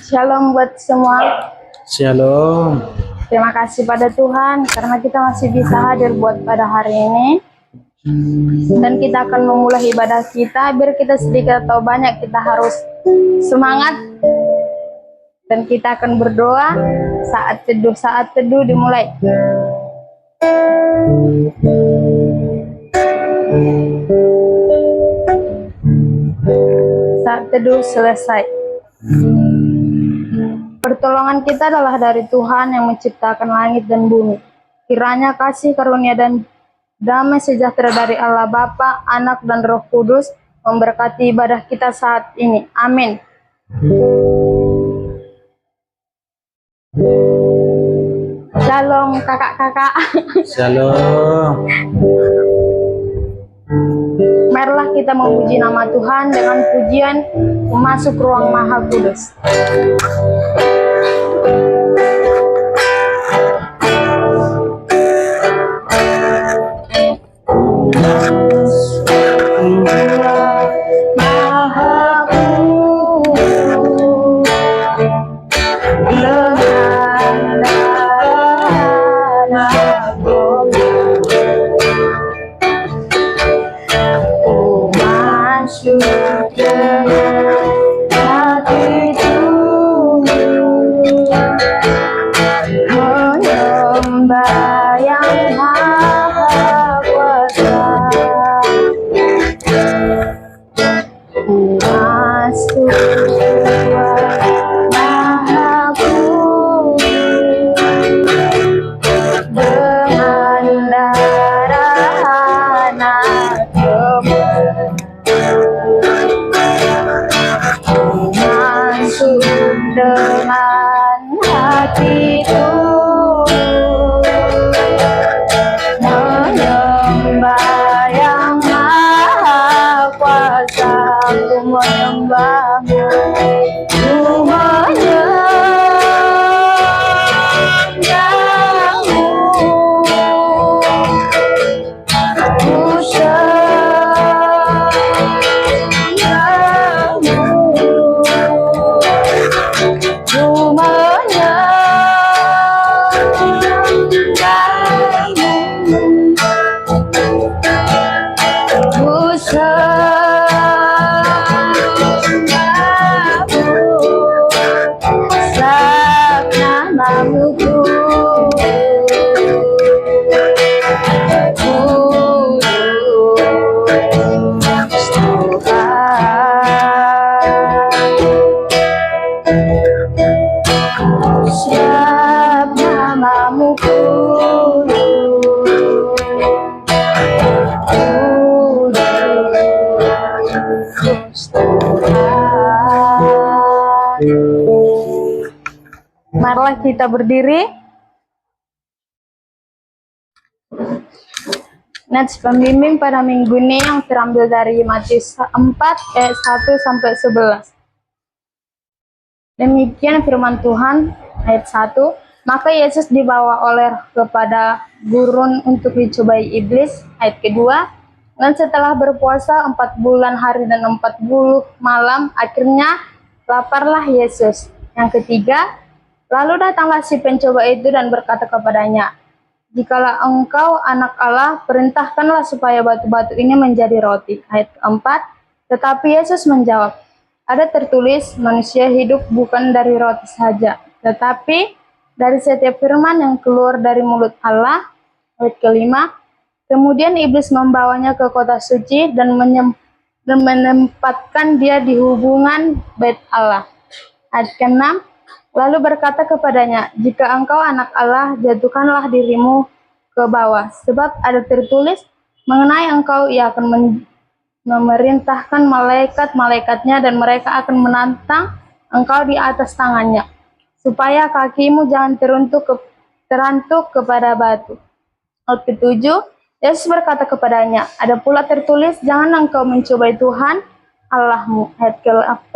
Shalom buat semua. Shalom. Terima kasih pada Tuhan karena kita masih bisa hadir buat pada hari ini. Dan kita akan memulai ibadah kita. Biar kita sedikit atau banyak kita harus semangat. Dan kita akan berdoa saat teduh dimulai. Saat teduh selesai. Pertolongan kita adalah dari Tuhan yang menciptakan langit dan bumi. Kiranya kasih karunia dan damai sejahtera dari Allah Bapa, Anak, dan Roh Kudus memberkati ibadah kita saat ini. Amin. Shalom kakak-kakak. Shalom. Marilah kita memuji nama Tuhan dengan pujian masuk ruang Maha Kudus. Marilah kita berdiri. Nats pembimbing pada minggu ini yang terambil dari Matius 4 ayat 1 sampai 11. Demikian firman Tuhan ayat 1. Maka Yesus dibawa oleh kepada gurun untuk dicobai iblis. Ayat kedua. Dan setelah berpuasa 4 bulan hari dan 40 malam, akhirnya laparlah Yesus. Yang ketiga, lalu datanglah si pencoba itu dan berkata kepadanya, jikalau engkau anak Allah, perintahkanlah supaya batu-batu ini menjadi roti. Ayat keempat, tetapi Yesus menjawab, ada tertulis, manusia hidup bukan dari roti saja, tetapi dari setiap firman yang keluar dari mulut Allah. Ayat kelima, kemudian iblis membawanya ke kota suci dan menempatkan dia di hubungan bait Allah. Ayat keenam, lalu berkata kepadanya, jika engkau anak Allah, jatuhkanlah dirimu ke bawah, sebab ada tertulis, mengenai engkau ia akan memerintahkan malaikat-malaikatnya dan mereka akan menantang engkau di atas tangannya, supaya kakimu jangan terantuk kepada batu. Ayat ketujuh, Yesus berkata kepadanya, ada pula tertulis, jangan engkau mencobai Tuhan Allahmu. Ayat ke-8,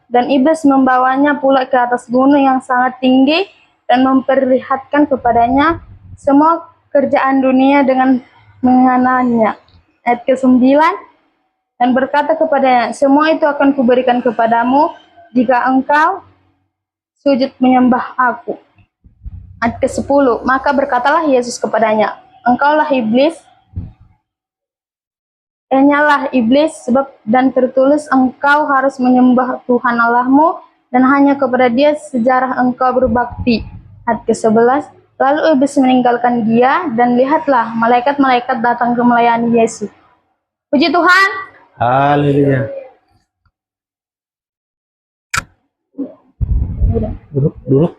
dan iblis membawanya pula ke atas gunung yang sangat tinggi dan memperlihatkan kepadanya semua kerjaan dunia dengan mengenanya. Ayat ke-9, dan berkata kepadanya, semua itu akan kuberikan kepadamu jika engkau sujud menyembah aku. Ayat ke-10, maka berkatalah Yesus kepadanya, engkaulah iblis, enyalah iblis, sebab dan tertulis engkau harus menyembah Tuhan Allahmu dan hanya kepada Dia sejarah engkau berbakti. Ayat ke-11, lalu iblis meninggalkan dia dan lihatlah malaikat-malaikat datang ke melayani Yesus. Puji Tuhan. Haleluya. Duduk, duduk.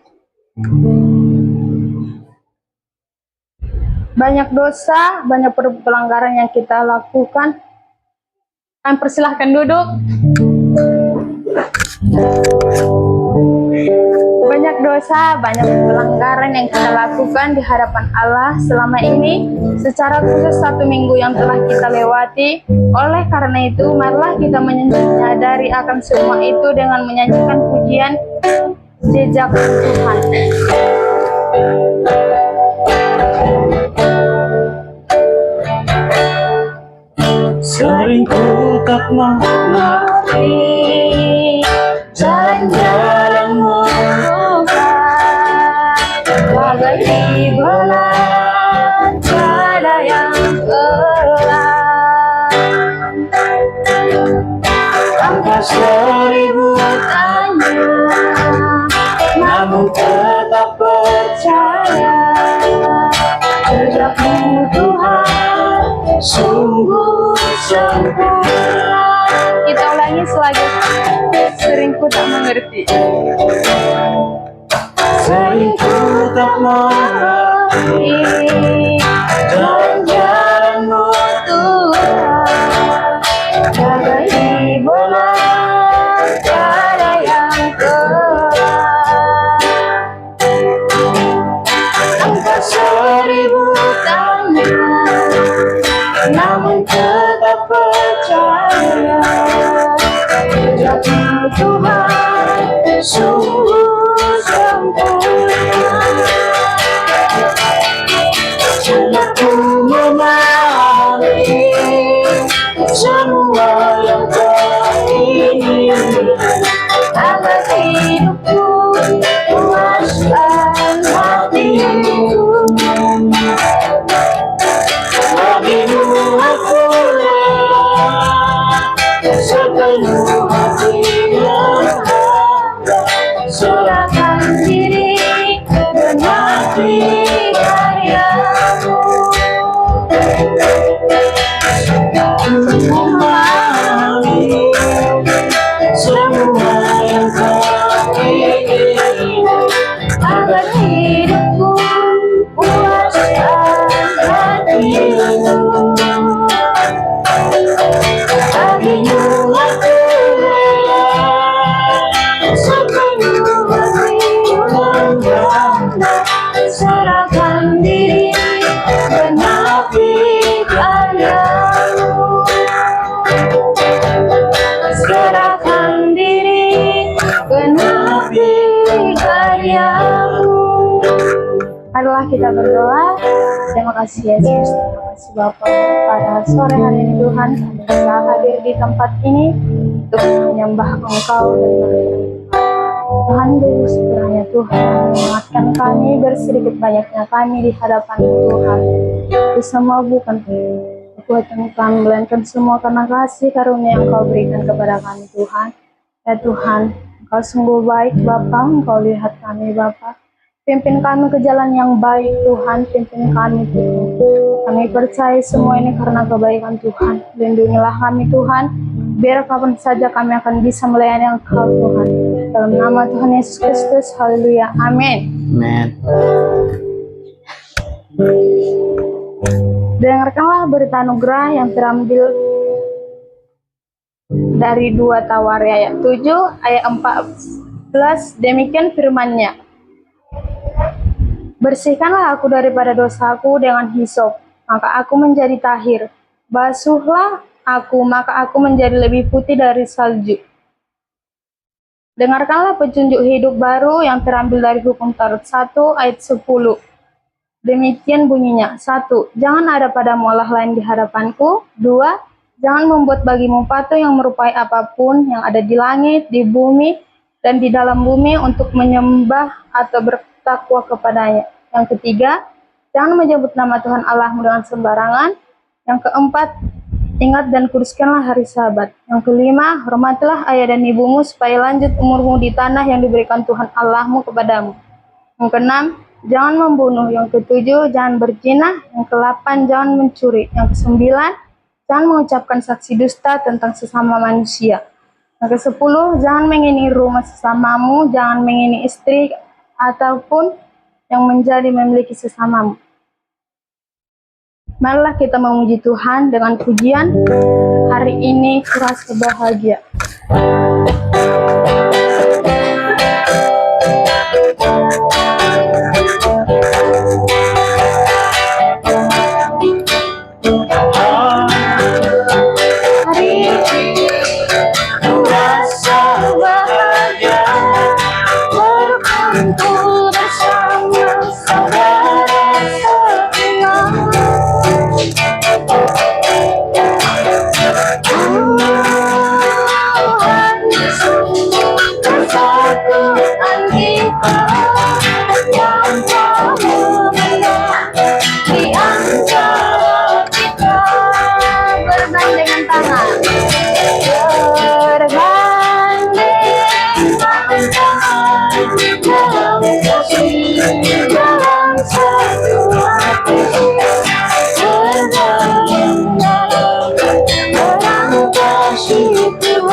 Banyak dosa, banyak pelanggaran yang kita lakukan. Kami persilahkan duduk. Banyak dosa, banyak pelanggaran yang kita lakukan di hadapan Allah selama ini, secara khusus 1 minggu yang telah kita lewati. Oleh karena itu, marilah kita menyadari akan semua itu dengan menyanyikan pujian jejak Tuhan. Sering ku tak mengerti jalan-jalanmu, bagai di bulan tiada yang kelam. angka 1000 Tanya, namun tetap percaya jejakmu Tuhan sungguh sempurna. Kita ulangi selagi sering ku tak mengerti. Sering ku tak mengerti jalan-jalanmu, Tuhan, bagai di bulan tiada yang kelam. angka 1000 Tanya, namun tetap percaya jejakmu Tuhan sungguh sempurna. Aku memahami semua yang kau ingin agar hidupku puaskan hatiku. bagimu. Aku sepenuh hati berharga, Serahkan diri menikmati karyamu. memahami semua yang kau ingin Agar hidupku puaskan hatimu. bagimu. Aku sepenuh hati berharga, Serahkan diri menikmati karyamu. Serahkan diri menikmati karyamu. Marilah kita berdoa. Terima kasih Yesus, terima kasih Bapa, pada sore hari ini Tuhan kami bisa hadir di tempat ini untuk menyembah Engkau dan berdoa. Tuhan Yesus, kiranya Tuhan mengingatkan kami bersedikit banyaknya kami di hadapan Tuhan. Itu semua bukan kekuatan kami, melainkan semua karena kasih karunia yang Kau berikan kepada kami Tuhan. Ya Tuhan, Engkau sungguh baik Bapa, Engkau lihat kami Bapa. Pimpin kami ke jalan yang baik Tuhan, pimpin kami Tuhan. Kami percaya semua ini karena kebaikan Tuhan. Lindungilah kami Tuhan, biar kapan saja kami akan bisa melayani Engkau Tuhan. Dalam nama Tuhan Yesus Kristus, haleluya, amin. Amen. Dengarkanlah berita anugerah yang terambil dari 2 Tawari ayat 7 ayat 14. Demikian firman-Nya. Bersihkanlah aku daripada dosaku dengan hisop, maka aku menjadi tahir. Basuhlah aku, maka aku menjadi lebih putih dari salju. Dengarkanlah petunjuk hidup baru yang terambil dari Hukum Taurat 1 ayat 10. Demikian bunyinya. 1. Jangan ada padamu Allah lain di hadapanku. 2. Jangan membuat bagimu patung yang merupai apapun yang ada di langit, di bumi, dan di dalam bumi untuk menyembah atau bertakwa kepadanya. Yang ketiga, jangan menyebut nama Tuhan Allahmu dengan sembarangan. Yang keempat, ingat dan kuduskanlah hari Sabat. Yang kelima, hormatilah ayah dan ibumu supaya lanjut umurmu di tanah yang diberikan Tuhan Allahmu kepadamu. Yang keenam, jangan membunuh. Yang ketujuh, jangan berzina. Yang kedelapan, jangan mencuri. Yang kesembilan, jangan mengucapkan saksi dusta tentang sesama manusia. Yang kesepuluh, jangan mengingini rumah sesamamu, jangan mengingini istri ataupun yang menjadi memiliki sesamamu. Marilah kita memuji Tuhan dengan pujian. Hari ini kurasa bahagia. Bergandengan tangan. Dalam satu hati, dalam kasih Tuhan.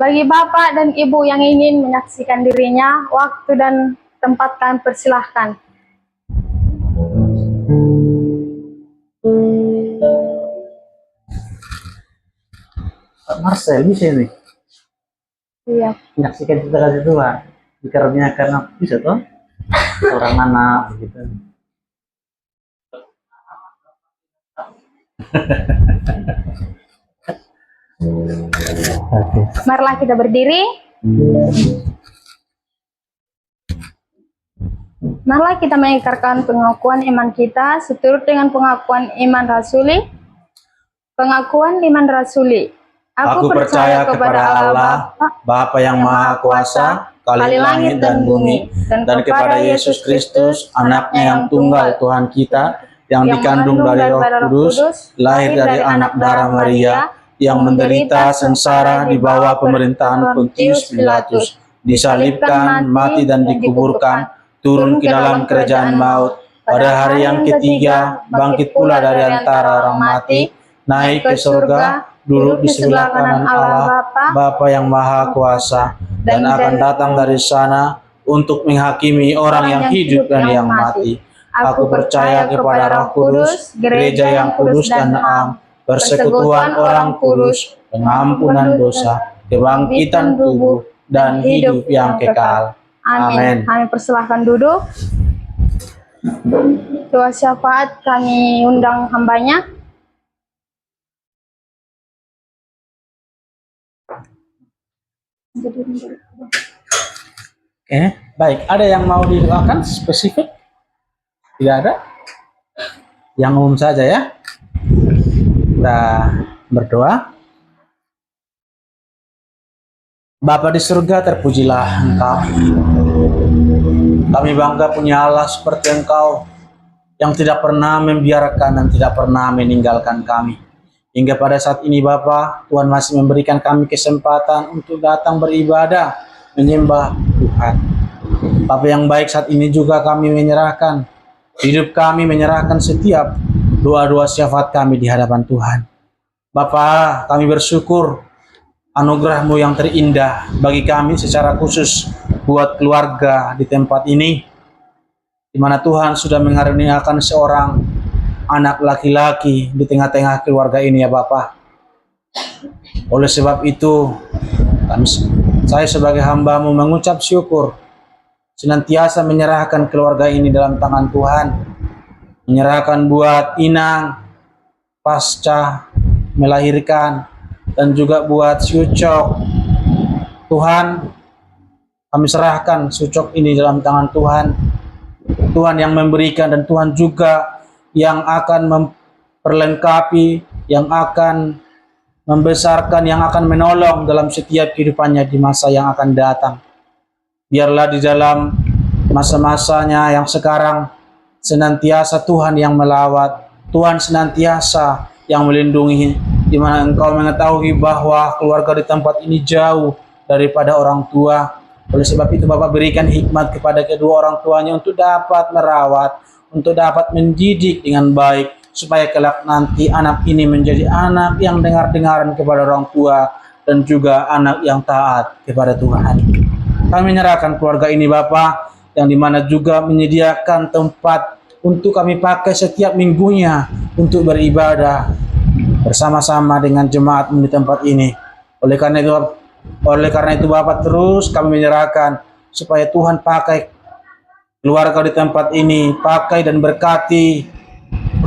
Bagi Bapak dan Ibu yang ingin menyaksikan dirinya, waktu dan tempat kami persilahkan. Pak Marcel bisa nih Iya. menyaksikan kita kasih Tuhan dikaruniakan apa bisa toh orang anak begitu. Oke. Marilah kita berdiri. Marilah kita mengikrarkan pengakuan iman kita seturut dengan pengakuan iman rasuli. Pengakuan iman rasuli. Aku percaya kepada Allah, Bapa yang Maha Kuasa, Kali langit dan bumi, dan kepada Yesus Kristus, anaknya yang tunggal Tuhan kita, yang dikandung dari Roh Kudus, lahir dari anak darah Maria, yang menderita sengsara di bawah pemerintahan Pontius Pilatus, disalibkan, mati dan dikuburkan, turun ke dalam kerajaan maut, pada hari yang ketiga, bangkit pula dari antara orang mati, naik ke surga, duduk di sebelah kanan Allah, Bapa yang Maha Kuasa, dan akan datang dari sana untuk menghakimi orang yang hidup dan yang mati. Aku percaya kepada Roh Kudus, gereja yang kudus dan am, persekutuan orang kudus, pengampunan dosa, kebangkitan tubuh, dan hidup yang kekal. Amin. Kami persilahkan duduk. Doa syafaat kami undang hambanya. Oke, baik. Ada yang mau didoakan spesifik? Tidak ada? Yang umum saja ya. Kita berdoa. Bapa di surga, terpujilah Engkau. Kami bangga punya Allah seperti Engkau, yang tidak pernah membiarkan dan tidak pernah meninggalkan kami. Hingga pada saat ini Bapa, Tuhan masih memberikan kami kesempatan untuk datang beribadah, menyembah Tuhan. Bapa yang baik, saat ini juga kami menyerahkan hidup kami, menyerahkan setiap doa-doa syafaat kami di hadapan Tuhan. Bapa, kami bersyukur anugerah-Mu yang terindah bagi kami secara khusus buat keluarga di tempat ini, di mana Tuhan sudah mengaruniakan seorang anak laki-laki di tengah-tengah keluarga ini ya Bapa. Oleh sebab itu, saya sebagai hamba-Mu mengucap syukur, senantiasa menyerahkan keluarga ini dalam tangan Tuhan, menyerahkan buat Inang pasca melahirkan, dan juga buat Sucok. Tuhan, kami serahkan Sucok ini dalam tangan Tuhan. Tuhan yang memberikan dan Tuhan juga yang akan memperlengkapi, yang akan membesarkan, yang akan menolong dalam setiap kehidupannya di masa yang akan datang. Biarlah di dalam masa-masanya yang sekarang senantiasa Tuhan yang melawat, Tuhan senantiasa yang melindungi, di mana Engkau mengetahui bahwa keluarga di tempat ini jauh daripada orang tua. Oleh sebab itu Bapak berikan hikmat kepada kedua orang tuanya untuk dapat merawat, untuk dapat mendidik dengan baik, supaya kelak nanti anak ini menjadi anak yang dengar-dengaran kepada orang tua dan juga anak yang taat kepada Tuhan. Kami menyerahkan keluarga ini Bapak, yang dimana juga menyediakan tempat untuk kami pakai setiap minggunya untuk beribadah bersama-sama dengan jemaat di tempat ini. Oleh karena itu Bapak, terus kami menyerahkan supaya Tuhan pakai keluarga di tempat ini, pakai dan berkati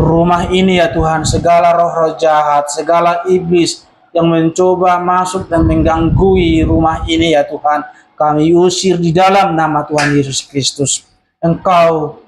rumah ini ya Tuhan. Segala roh-roh jahat, segala iblis yang mencoba masuk dan mengganggu rumah ini ya Tuhan, kami usir di dalam nama Tuhan Yesus Kristus. Engkau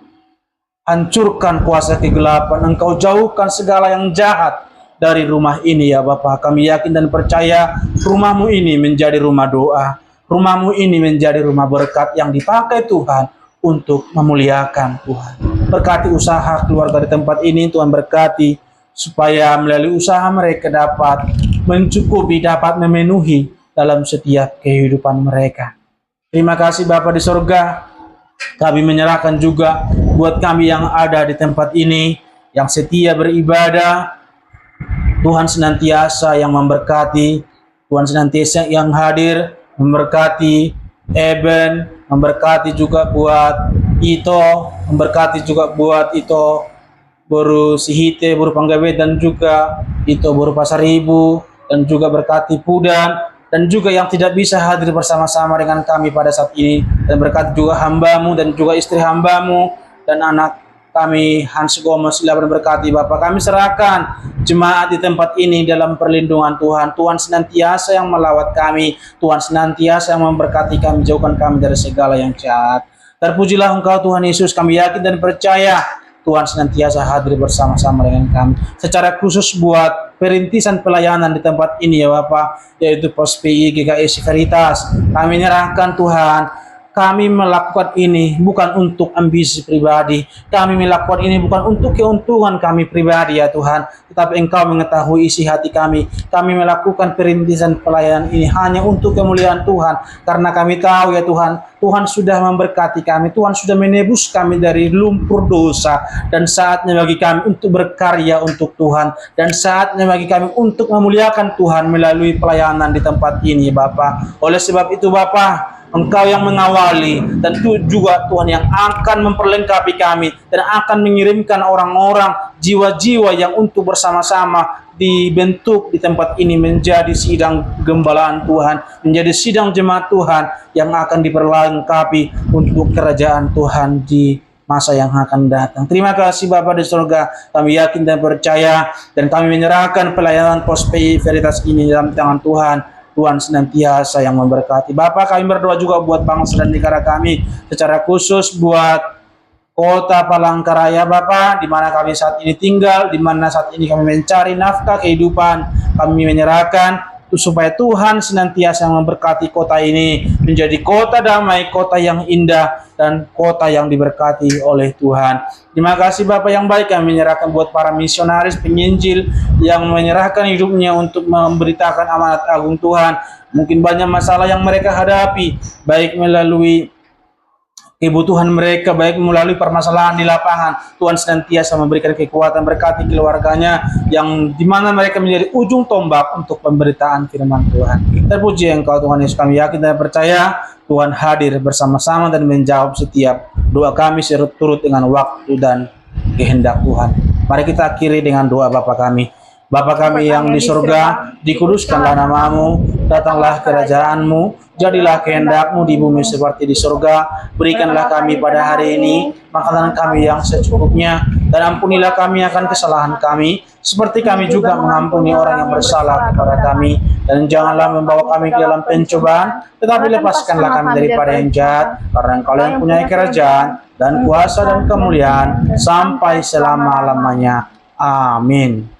hancurkan kuasa kegelapan, Engkau jauhkan segala yang jahat dari rumah ini ya Bapa. Kami yakin dan percaya rumah-Mu ini menjadi rumah doa, rumah-Mu ini menjadi rumah berkat yang dipakai Tuhan untuk memuliakan Tuhan. Berkati usaha keluarga di tempat ini, Tuhan berkati supaya melalui usaha mereka dapat mencukupi, dapat memenuhi dalam setiap kehidupan mereka. Terima kasih Bapa di sorga. Kami menyerahkan juga buat kami yang ada di tempat ini, yang setia beribadah. Tuhan senantiasa yang memberkati, Tuhan senantiasa yang hadir, memberkati Eben, memberkati juga buat Ito, memberkati juga buat Ito Boru Sihite, Boru Panggawe, dan juga Ito Boru Pasar Ibu, dan juga berkati Pudan, dan juga yang tidak bisa hadir bersama-sama dengan kami pada saat ini, dan berkati juga hamba-Mu dan juga istri hamba-Mu dan anak kami Hans Gomez, berkati Bapak. Kami serahkan jemaat di tempat ini dalam perlindungan Tuhan. Tuhan senantiasa yang melawat kami, Tuhan senantiasa yang memberkati kami, jauhkan kami dari segala yang jahat. Terpujilah Engkau Tuhan Yesus. Kami yakin dan percaya Tuhan senantiasa hadir bersama-sama dengan kami. Secara khusus buat perintisan pelayanan di tempat ini ya Bapak, yaitu Pos PI GKI Veritas. Kami menyerahkan Tuhan. Kami melakukan ini bukan untuk ambisi pribadi. Kami melakukan ini bukan untuk keuntungan kami pribadi ya Tuhan. Tetapi Engkau mengetahui isi hati kami. Kami melakukan perintisan pelayanan ini hanya untuk kemuliaan Tuhan. Karena kami tahu ya Tuhan, Tuhan sudah memberkati kami. Tuhan sudah menebus kami dari lumpur dosa. Dan saatnya bagi kami untuk berkarya untuk Tuhan. Dan saatnya bagi kami untuk memuliakan Tuhan melalui pelayanan di tempat ini Bapak. Oleh sebab itu Bapak, Engkau yang mengawali, dan itu juga Tuhan yang akan memperlengkapi kami dan akan mengirimkan orang-orang, jiwa-jiwa yang untuk bersama-sama dibentuk di tempat ini menjadi sidang gembalaan Tuhan, menjadi sidang jemaat Tuhan yang akan diperlengkapi untuk kerajaan Tuhan di masa yang akan datang. Terima kasih Bapa di surga. Kami yakin dan percaya, dan kami menyerahkan pelayanan Pos PI Veritas ini dalam tangan Tuhan. Tuhan senantiasa yang memberkati. Bapak, kami berdoa juga buat bangsa dan negara kami, secara khusus buat Kota Palangkaraya Bapak, di mana kami saat ini tinggal, di mana saat ini kami mencari nafkah kehidupan. Kami menyerahkan supaya Tuhan senantiasa memberkati kota ini menjadi kota damai, kota yang indah, dan kota yang diberkati oleh Tuhan. Terima kasih Bapak yang baik. Kami menyerahkan buat para misionaris penginjil yang menyerahkan hidupnya untuk memberitakan amanat agung Tuhan. Mungkin banyak masalah yang mereka hadapi, baik melalui kebutuhan mereka baik melalui permasalahan di lapangan. Tuhan senantiasa memberikan kekuatan, berkati keluarganya yang dimana mereka menjadi ujung tombak untuk pemberitaan firman Tuhan. Terpuji Engkau Tuhan Yesus, kami yakin dan percaya Tuhan hadir bersama-sama dan menjawab setiap doa kami turut dengan waktu dan kehendak Tuhan. Mari kita akhiri dengan doa Bapa kami. Bapa kami yang di surga, dikuduskanlah namamu, datanglah kerajaanmu, jadilah kehendak-Mu di bumi seperti di surga. Berikanlah kami pada hari ini makanan kami yang secukupnya, dan ampunilah kami akan kesalahan kami, seperti kami juga mengampuni orang yang bersalah kepada kami. Dan janganlah membawa kami ke dalam pencobaan, tetapi lepaskanlah kami daripada yang jahat, karena Engkau yang punya kerajaan, dan kuasa dan kemuliaan, sampai selama-lamanya. Amin.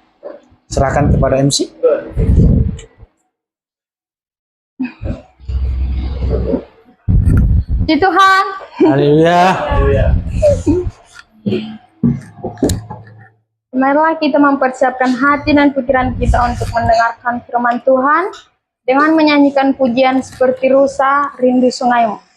Serahkan kepada MC. Puji Tuhan. Haleluya. Marilah kita mempersiapkan hati dan pikiran kita untuk mendengarkan firman Tuhan dengan menyanyikan pujian seperti Rusa, Rindu Sungaimu.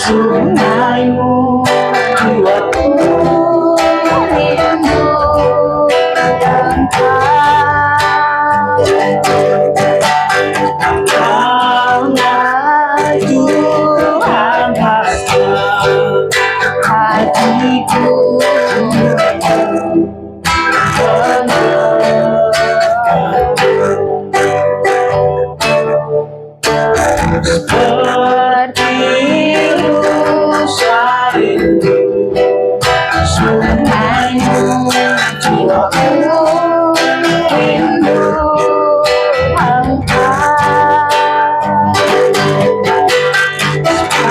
Sungaimu jiwaku rindu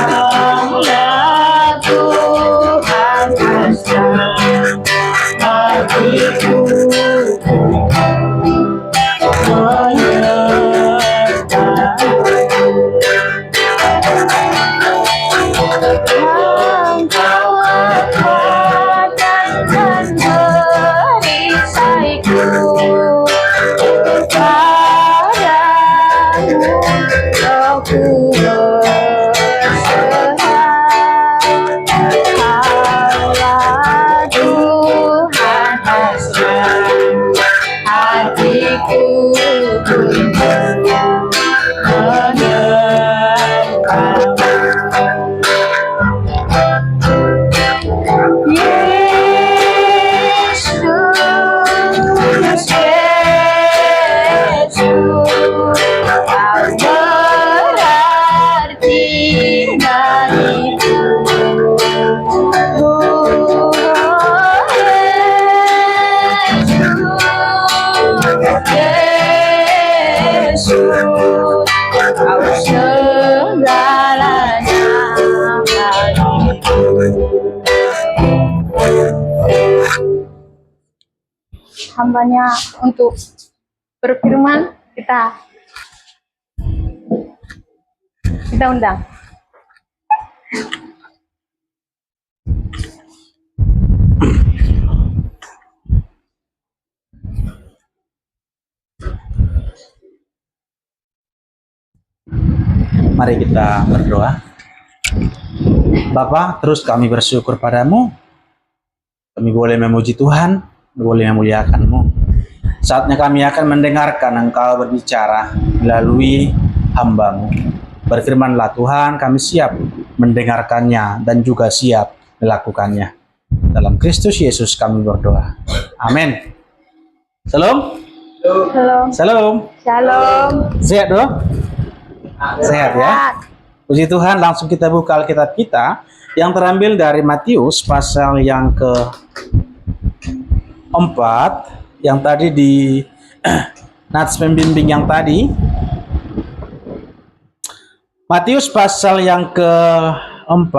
Kaulah Tuhan hatiku Hambanya untuk berfirman, kita undang. Mari kita berdoa. Bapa, terus kami bersyukur padamu. Kami boleh memuji Tuhan, boleh memuliakan-Mu. Saatnya kami akan mendengarkan Engkau berbicara melalui hamba-Mu. Berfirmanlah Tuhan, kami siap mendengarkannya dan juga siap melakukannya. Dalam Kristus Yesus kami berdoa. Amin. Shalom. Shalom. Shalom. Shalom. Sehat dong? Sehat ya. Puji Tuhan, langsung kita buka Alkitab kita yang terambil dari Matius pasal yang ke-4 yang tadi di nats pembimbing yang tadi. Matius pasal yang ke-4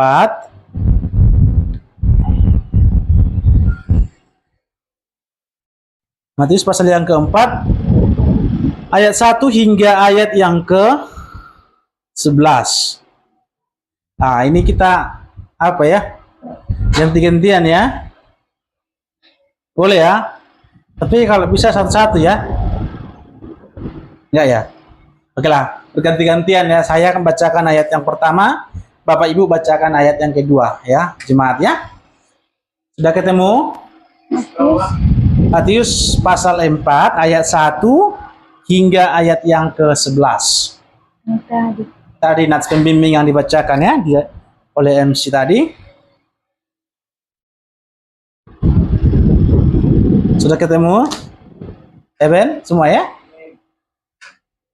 Matius pasal yang ke-4 ayat 1 hingga ayat yang ke-11. Nah, ini kita apa ya? Ganti-gantian ya. Boleh ya? Tapi kalau bisa satu-satu ya. Enggak ya? Oke lah, berganti-gantian ya. Saya akan bacakan ayat yang pertama, Bapak Ibu bacakan ayat yang kedua ya, jemaat ya. Sudah ketemu? Matius pasal 4 ayat 1 hingga ayat yang ke-11. Tadi nats pembimbing yang dibacakan ya oleh MC tadi. Sudah ketemu? Eben, semua ya?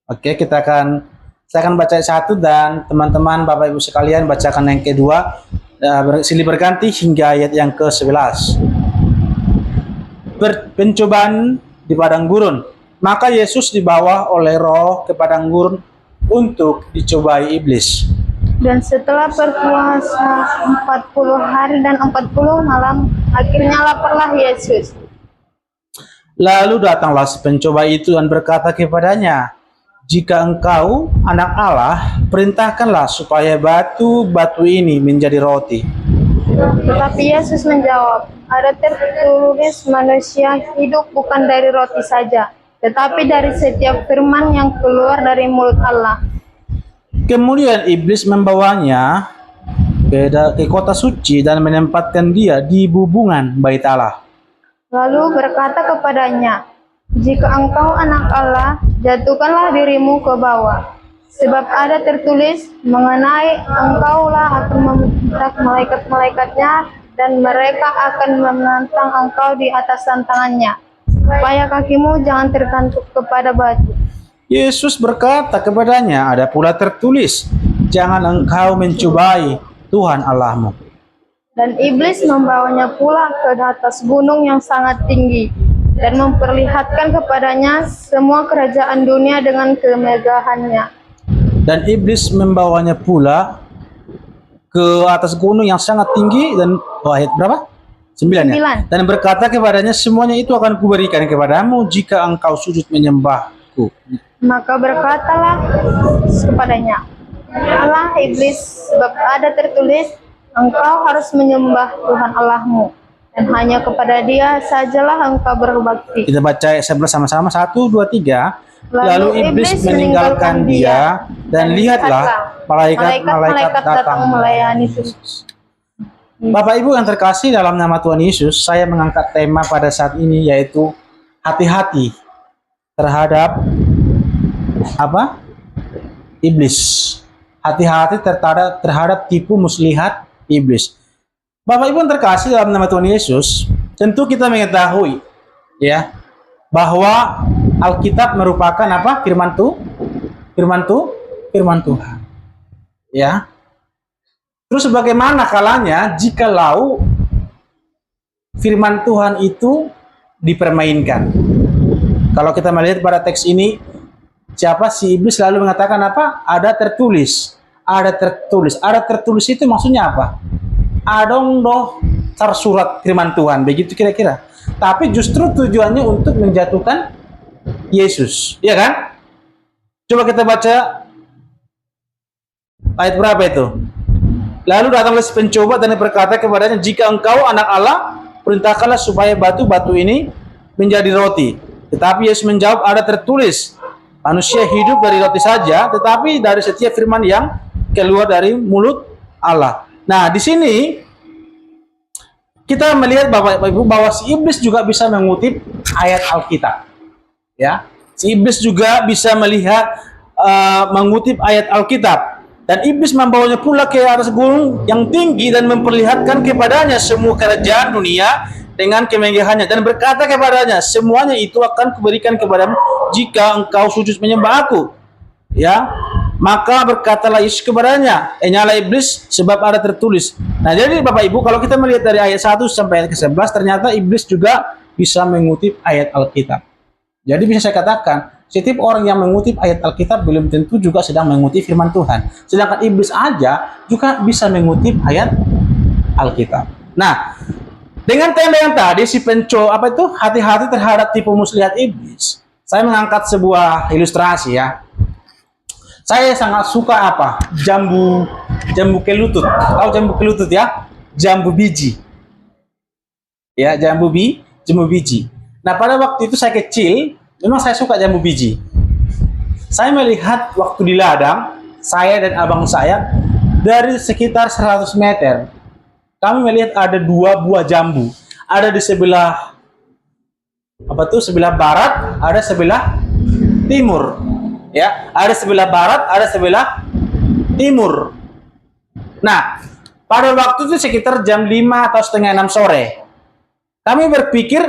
Oke, saya akan baca ayat 1 dan teman-teman Bapak Ibu sekalian bacakan yang kedua. Silih berganti hingga ayat yang ke-11. Pencobaan di padang gurun. Maka Yesus dibawa oleh Roh ke padang gurun untuk dicobai iblis. Dan setelah berpuasa 40 hari dan 40 malam, akhirnya laparlah Yesus. Lalu datanglah si pencoba itu dan berkata kepadanya, "Jika engkau anak Allah, perintahkanlah supaya batu-batu ini menjadi roti." Tetapi Yesus menjawab, "Ada tertulis manusia hidup bukan dari roti saja, tetapi dari setiap firman yang keluar dari mulut Allah." Kemudian iblis membawanya ke kota suci dan menempatkan dia di bubungan bait Allah. Lalu berkata kepadanya, "Jika engkau anak Allah, jatuhkanlah dirimu ke bawah. Sebab ada tertulis mengenai engkaulah akan meminta malaikat-malaikatnya dan mereka akan menantang engkau di atas tangannya, supaya kakimu jangan terkantuk kepada batu." Yesus berkata kepadanya, "Ada pula tertulis, jangan engkau mencobai Tuhan Allahmu." Dan iblis membawanya pula ke atas gunung yang sangat tinggi dan memperlihatkan kepadanya semua kerajaan dunia dengan kemegahannya. Dan iblis membawanya pula ke atas gunung yang sangat tinggi dan ayat berapa? 9 ya. Dan berkata kepadanya, "Semuanya itu akan kuberikan kepadamu jika engkau sujud menyembahku." Maka berkatalah kepadanya, "Allah iblis, sebab ada tertulis, engkau harus menyembah Tuhan Allahmu, dan hanya kepada Dia sajalah engkau berbakti." Kita baca ayat 11 sama-sama. 1, 2, 3. Lalu iblis meninggalkan dia, dan lihatlah malaikat-malaikat datang melayani Yesus. Bapak Ibu yang terkasih dalam nama Tuhan Yesus, saya mengangkat tema pada saat ini yaitu hati-hati terhadap apa? Iblis. Hati-hati terhadap tipu muslihat iblis. Bapak Ibu yang terkasih dalam nama Tuhan Yesus, tentu kita mengetahui ya bahwa Alkitab merupakan apa? Firman Tuhan. Ya. Terus bagaimana kalanya jikalau firman Tuhan itu dipermainkan? Kalau kita melihat pada teks ini, siapa si iblis lalu mengatakan apa? Ada tertulis. Ada tertulis. Ada tertulis itu maksudnya apa? Adong doh tersurat firman Tuhan. Begitu kira-kira. Tapi justru tujuannya untuk menjatuhkan Yesus. Iya kan? Coba kita baca ayat berapa itu? Lalu datanglah si pencoba dan berkata kepadanya, "Jika engkau anak Allah, perintahkanlah supaya batu-batu ini menjadi roti." Tetapi Yesus menjawab, "Ada tertulis, manusia hidup dari roti saja, tetapi dari setiap firman yang keluar dari mulut Allah." Nah, di sini kita melihat Bapak Ibu bahwa si iblis juga bisa mengutip ayat Alkitab. Ya, si iblis juga bisa melihat mengutip ayat Alkitab. Dan iblis membawanya pula ke atas gunung yang tinggi dan memperlihatkan kepadanya semua kerajaan dunia dengan kemegahannya dan berkata kepadanya, "Semuanya itu akan kuberikan kepadamu jika engkau sujud menyembah aku." Ya, maka berkatalah Yesus kepadanya, "Nyala iblis, sebab ada tertulis." Nah, jadi Bapak Ibu, kalau kita melihat dari ayat 1 sampai ayat ke-11, ternyata iblis juga bisa mengutip ayat Alkitab. Jadi bisa saya katakan, setiap orang yang mengutip ayat Alkitab belum tentu juga sedang mengutip firman Tuhan. Sedangkan iblis aja juga bisa mengutip ayat Alkitab. Nah, dengan tema yang tadi si hati-hati terhadap tipu muslihat iblis. saya mengangkat sebuah ilustrasi ya. Saya sangat suka apa? Jambu kelutut. Tahu jambu kelutut ya? Jambu biji. Ya, jambu biji. Nah, pada waktu itu saya kecil, memang saya suka jambu biji. Saya melihat waktu di ladang, saya dan abang saya dari sekitar 100 meter. Kami melihat ada 2 buah jambu. Ada di sebelah sebelah barat, ada sebelah timur. Ya, ada sebelah barat, ada sebelah timur. Nah, pada waktu itu sekitar jam 5 atau setengah 6 sore. Kami berpikir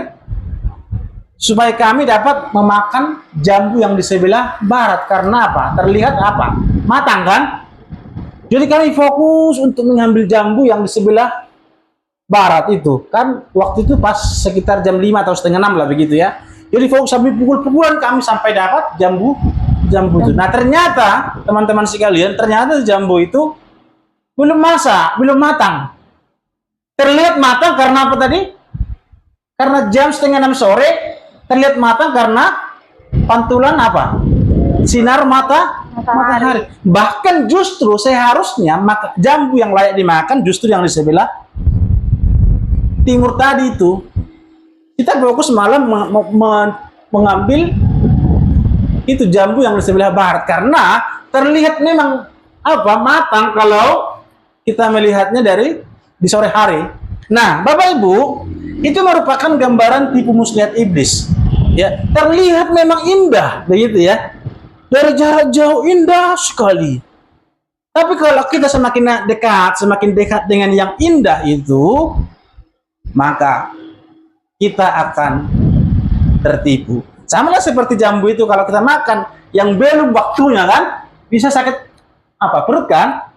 supaya kami dapat memakan jambu yang di sebelah barat. Karena apa? Terlihat apa? Matang kan? Jadi kami fokus untuk mengambil jambu yang di sebelah barat itu. Kan waktu itu pas sekitar jam 5 atau setengah 6 lah begitu ya. Jadi fokus sampai pukul-pukulan kami sampai dapat jambu itu. Nah, ternyata teman-teman sekalian, ternyata jambu itu belum masak, belum matang. Terlihat matang karena apa tadi? Karena jam setengah 6 sore terlihat matang karena pantulan apa? Sinar matahari. Bahkan justru seharusnya jambu yang layak dimakan justru yang di sebelah timur tadi itu. Kita fokus malam mengambil itu jambu yang di sebelah barat karena terlihat memang apa? Matang kalau kita melihatnya di sore hari. Nah, Bapak Ibu, itu merupakan gambaran tipu muslihat iblis. Ya, terlihat memang indah, begitu ya. Dari jarak jauh indah sekali. Tapi kalau kita semakin dekat dengan yang indah itu, maka kita akan tertipu. Sama lah seperti jambu itu, kalau kita makan yang belum waktunya kan, bisa sakit perut kan?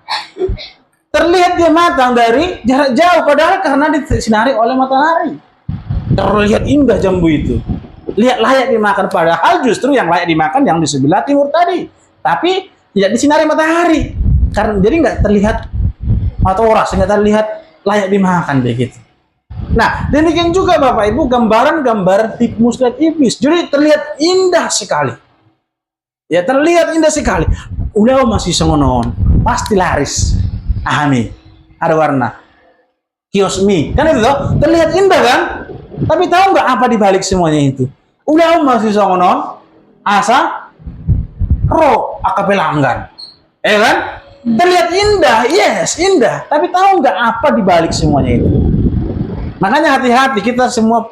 Terlihat dia matang dari jarak jauh, padahal karena disinari oleh matahari. Terlihat indah jambu itu. Lihat layak dimakan, padahal justru yang layak dimakan yang di sebelah timur tadi. Tapi tidak disinari matahari. Karena jadi nggak terlihat matoras, nggak terlihat layak dimakan begitu. Nah, demikian juga Bapak Ibu gambaran tipu muslihat iblis. Jadi terlihat indah sekali. Ya, terlihat indah sekali. Udah masih sengonon, pasti laris. Ahami, ada warna. Kios mie, kan itu loh, terlihat indah kan? Tapi tahu nggak apa dibalik semuanya itu? Udah masih sengonon, asa, ro, akapelanggan. Kan? Terlihat indah, yes, indah. Tapi tahu nggak apa dibalik semuanya itu? Makanya hati-hati kita semua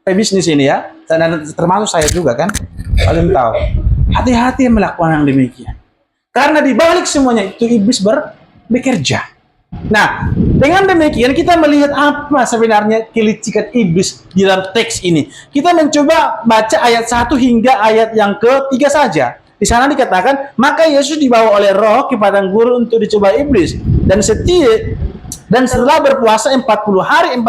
pebisnis ini ya, dan termasuk saya juga kan, paling tahu. Hati-hati melakukan yang demikian. Karena dibalik semuanya itu iblis bekerja. Nah, dengan demikian kita melihat apa sebenarnya kelicikan iblis di dalam teks ini. Kita mencoba baca ayat 1 hingga ayat yang ke-3 saja. Di sana dikatakan, maka Yesus dibawa oleh Roh ke padang gurun untuk dicoba iblis. Dan setelah berpuasa 40 hari 40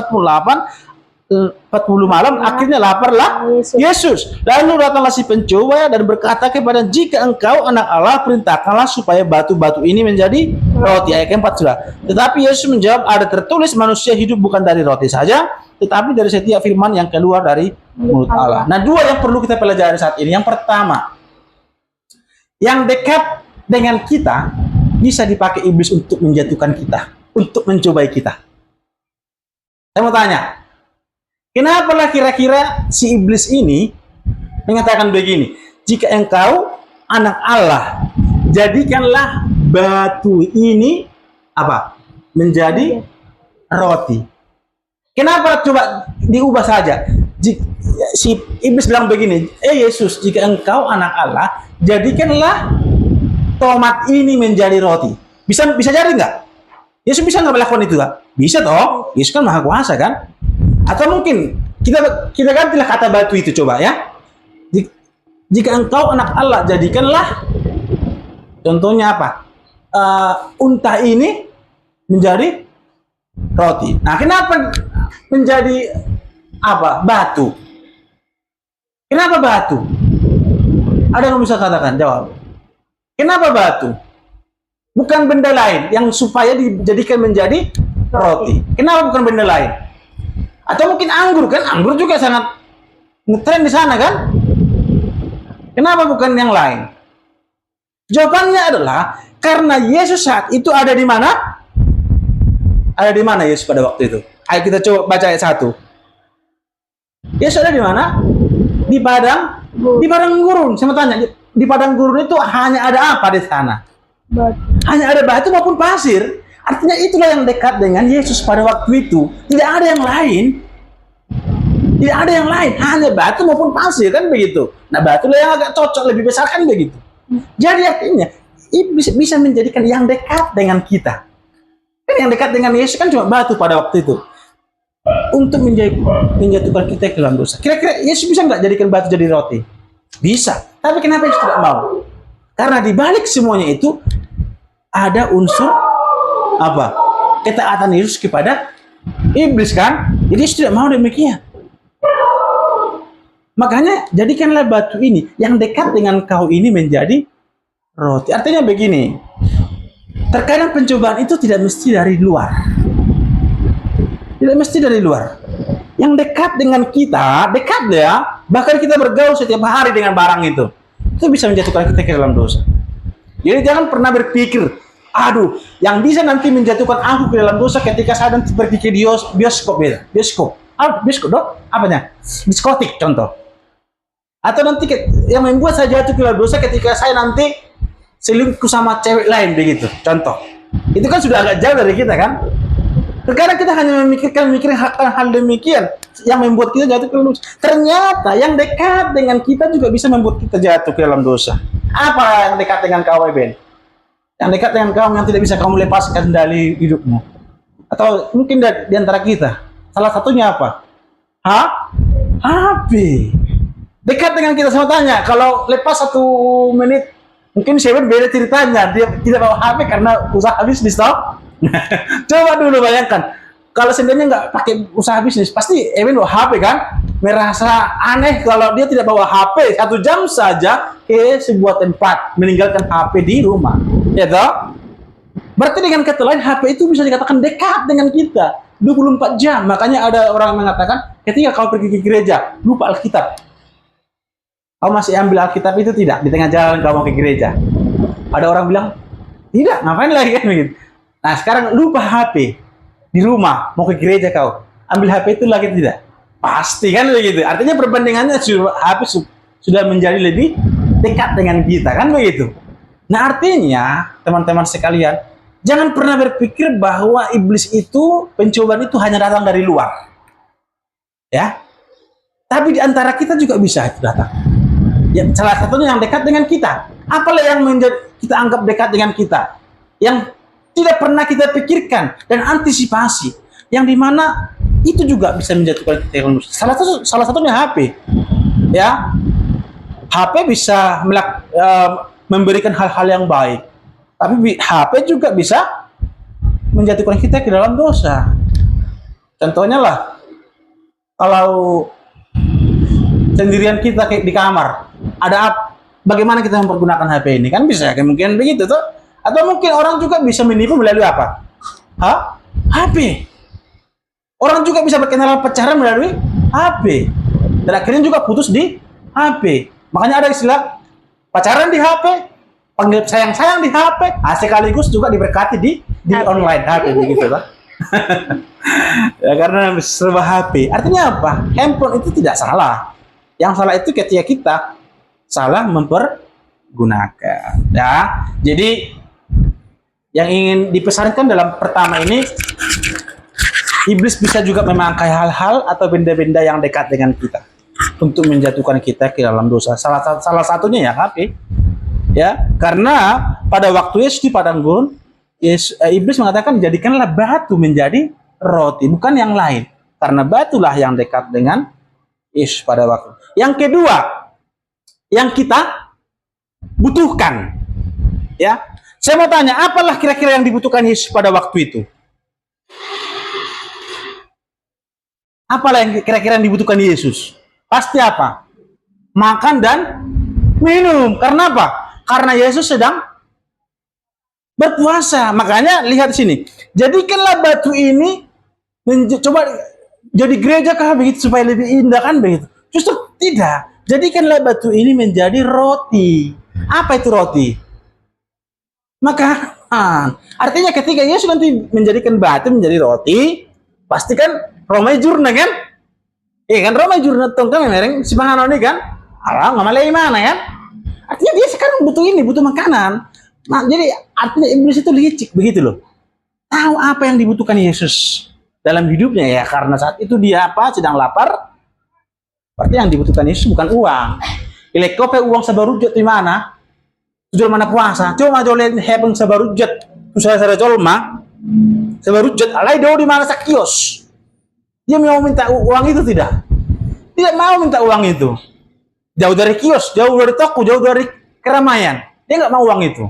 malam, akhirnya laparlah Yesus. Lalu datanglah si pencoba dan berkata kepada, jika engkau anak Allah, perintahkanlah supaya batu-batu ini menjadi roti. Ayat ke-4 sudah. Tetapi Yesus menjawab, ada tertulis manusia hidup bukan dari roti saja, tetapi dari setiap firman yang keluar dari mulut Allah. Nah, 2 yang perlu kita pelajari saat ini. Yang pertama, yang dekat dengan kita bisa dipakai iblis untuk menjatuhkan kita, untuk mencobai kita. Saya mau tanya, kenapa lah kira-kira si iblis ini mengatakan begini? Jika engkau anak Allah, jadikanlah batu ini menjadi roti. Kenapa coba diubah saja? Si iblis bilang begini, Yesus, jika engkau anak Allah, jadikanlah tomat ini menjadi roti. Bisa jadi nggak? Yesus bisa nggak melakukan itu, Kak? Bisa toh? Yesus kan maha kuasa kan? Atau mungkin kita gantilah kata batu itu coba ya. Jika engkau anak Allah, jadikanlah contohnya unta ini menjadi roti. Nah, kenapa menjadi batu? Kenapa batu? Ada yang bisa katakan? Jawab. Kenapa batu? Bukan benda lain yang supaya dijadikan menjadi roti. Kenapa bukan benda lain? Atau mungkin anggur kan? Anggur juga sangat ngetren di sana kan? Kenapa bukan yang lain? Jawabannya adalah karena Yesus saat itu ada di mana? Ada di mana Yesus pada waktu itu? Ayo kita coba baca ayat 1. Yesus ada di mana? Di padang gurun. Saya mau tanya, di padang gurun itu hanya ada apa di sana? Batu. Hanya ada batu maupun pasir. Artinya itulah yang dekat dengan Yesus pada waktu itu. Tidak ada yang lain. Tidak ada yang lain. Hanya batu maupun pasir, kan begitu. Nah, batulah yang agak cocok, lebih besar, kan begitu. Jadi artinya bisa menjadikan yang dekat dengan kita. Kan yang dekat dengan Yesus kan cuma batu pada waktu itu. Untuk menjatuhkan kita ke dalam dosa. Kira-kira Yesus bisa nggak jadikan batu jadi roti? Bisa. Tapi kenapa Yesus tidak mau? Karena di balik semuanya itu ada unsur apa? Ketaatan Yesus kepada iblis, kan? Jadi Yesus tidak mau demikian. Makanya jadikanlah batu ini yang dekat dengan kau ini menjadi roti. Artinya begini, terkadang pencobaan itu tidak mesti dari luar. Tidak mesti dari luar. Yang dekat dengan kita, dekat ya, bahkan kita bergaul setiap hari dengan barang itu bisa menjatuhkan kita ke dalam dosa. Jadi jangan pernah berpikir, aduh, yang bisa nanti menjatuhkan aku ke dalam dosa ketika saya nanti pergi ke bioskop ya. Bioskop. Bioskop dong? Apanya? Diskotik contoh. Atau nanti yang membuat saya jatuh ke dalam dosa ketika saya nanti selingkuh sama cewek lain begitu. Contoh. Itu kan sudah agak jauh dari kita, kan? Terkadang kita hanya memikirkan hal demikian yang membuat kita jatuh ke dalam dosa. Ternyata yang dekat dengan kita juga bisa membuat kita jatuh ke dalam dosa. Apa yang dekat dengan kau, Ben? Yang dekat dengan kau yang tidak bisa kamu lepaskan dari hidupmu. Atau mungkin di antara kita. Salah satunya apa? HP. Dekat dengan kita, sama tanya. Kalau lepas 1 menit, mungkin Seven beda ceritanya. Dia tidak bawa HP karena usaha habis di stop. Coba dulu bayangkan. Kalau sebenarnya nggak pakai usaha bisnis, pasti Evan bawa HP, kan? Merasa aneh kalau dia tidak bawa HP 1 jam saja ke sebuah tempat, meninggalkan HP di rumah. Ya toh? Berarti dengan kata lain, HP itu bisa dikatakan dekat dengan kita 24 jam. Makanya ada orang yang mengatakan, ketika kau pergi ke gereja, lupa Alkitab. Kau masih ambil Alkitab itu tidak? Di tengah jalan kau mau ke gereja. Ada orang bilang, tidak, ngapain lagi, kan begitu. Nah, sekarang lupa HP di rumah, mau ke gereja kau. Ambil HP itu lagi tidak? Pasti, kan begitu. Artinya perbandingannya HP sudah menjadi lebih dekat dengan kita, kan begitu. Nah, artinya teman-teman sekalian, jangan pernah berpikir bahwa iblis itu, pencobaan itu hanya datang dari luar. Ya. Tapi di antara kita juga bisa itu datang. Ya, salah satunya yang dekat dengan kita. Apalah yang kita anggap dekat dengan kita? Yang tidak pernah kita pikirkan dan antisipasi, yang dimana itu juga bisa menjatuhkan kita. Salah satunya HP. Ya. HP bisa memberikan hal-hal yang baik. Tapi HP juga bisa menjatuhkan kita ke dalam dosa. Contohnya lah, kalau sendirian kita di kamar, bagaimana kita mempergunakan HP ini? Kan bisa kemungkinan begitu tuh. Atau mungkin orang juga bisa menipu melalui apa? HP. Orang juga bisa berkenalan pacaran melalui HP. Dan akhirnya juga putus di HP. Makanya ada istilah pacaran di HP, panggil sayang-sayang di HP, sekaligus juga diberkati di online HP begitu, Pak. Ya, karena serba HP. Artinya apa? Handphone itu tidak salah. Yang salah itu ketika kita salah mempergunakan. Ya. Jadi yang ingin dipesankan dalam pertama ini, iblis bisa juga memangkai hal-hal atau benda-benda yang dekat dengan kita untuk menjatuhkan kita ke dalam dosa. Salah satunya ya HP. Ya, karena pada waktu Yesus di padang gurun, iblis mengatakan jadikanlah batu menjadi roti, bukan yang lain. Karena batulah yang dekat dengan Yesus pada waktu. Yang kedua, yang kita butuhkan. Ya. Saya mau tanya, apalah kira-kira yang dibutuhkan Yesus pada waktu itu? Apalah yang kira-kira yang dibutuhkan Yesus? Pasti apa? Makan dan minum. Karena apa? Karena Yesus sedang berpuasa. Makanya lihat di sini. Jadikanlah batu ini coba jadi gereja kah begitu supaya lebih indah, kan begitu? Justru tidak. jadikanlah batu ini menjadi roti. Apa itu roti? Makanan. Artinya ketika Yesus nanti menjadikan batu menjadi roti, pasti kan Romai jurna kan? Kan Romai jurna tong kan mereng si panganon ini kan? Alah ngamalai mana kan? Artinya dia sekarang butuh ini, butuh makanan. Nah, jadi artinya iblis itu licik begitu loh. Tahu apa yang dibutuhkan Yesus dalam hidupnya ya, karena saat itu dia apa? Sedang lapar. Berarti yang dibutuhkan Yesus bukan uang. Ilekope uang sabarujat di mana? Tujuan mana puasa? Cuma jolen hebeng sabarujat. Usaha saya colma. Sabarujat alai do di mana sakios. Dia mau minta uang itu tidak? Tidak mau minta uang itu. Jauh dari kios, jauh dari toko, jauh dari keramaian. Dia nggak mau uang itu.